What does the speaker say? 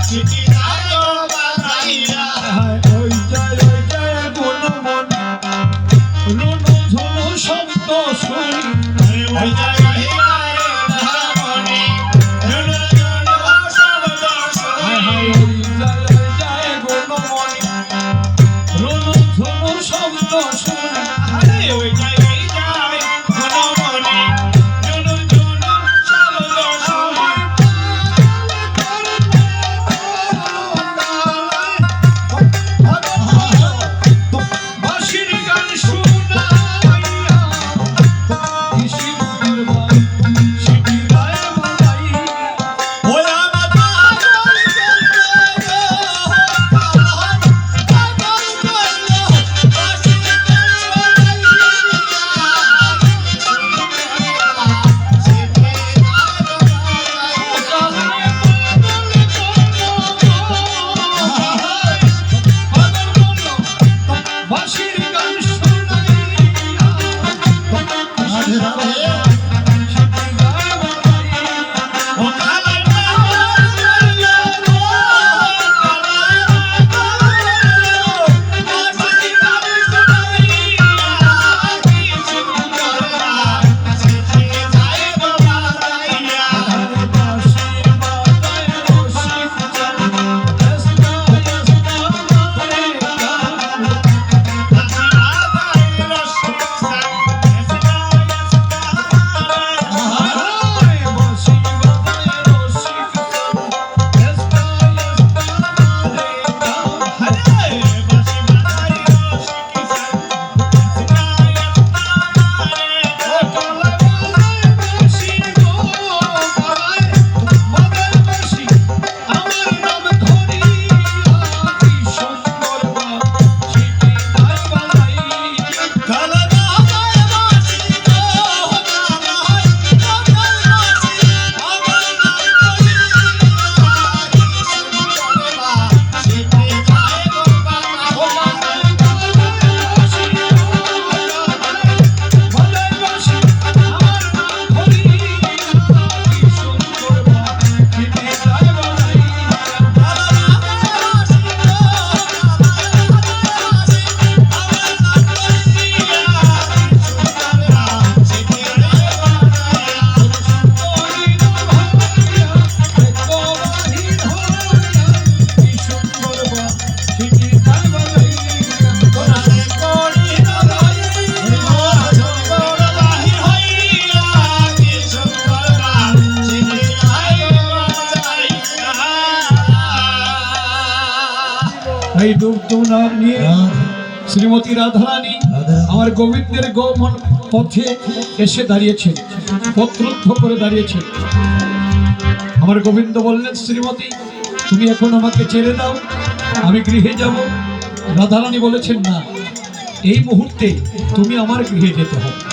ওই যায় গুণমন রুনু ঝুনু শব্দ শুনি ওই যায় শব্দ শুনে ওই জায়গায় যায় মনে জুনুন জুনুন শব্দ শুনে বাঁশির গান শুনাইয়া শিশুদের বাই শিখিরায় বাজাই ওরা মাতা শ্রীমতী রাধারানী আমার গোবিন্দের গমন পথে এসে দাঁড়িয়েছেন, পত্রুদ্ধ করে দাঁড়িয়েছেন। আমার গোবিন্দ বললেন, শ্রীমতী তুমি এখন আমাকে ছেড়ে দাও, আমি গৃহে যাব। রাধারানী বলেছেন, না, এই মুহূর্তে তুমি আমার গৃহে যেতে হবে।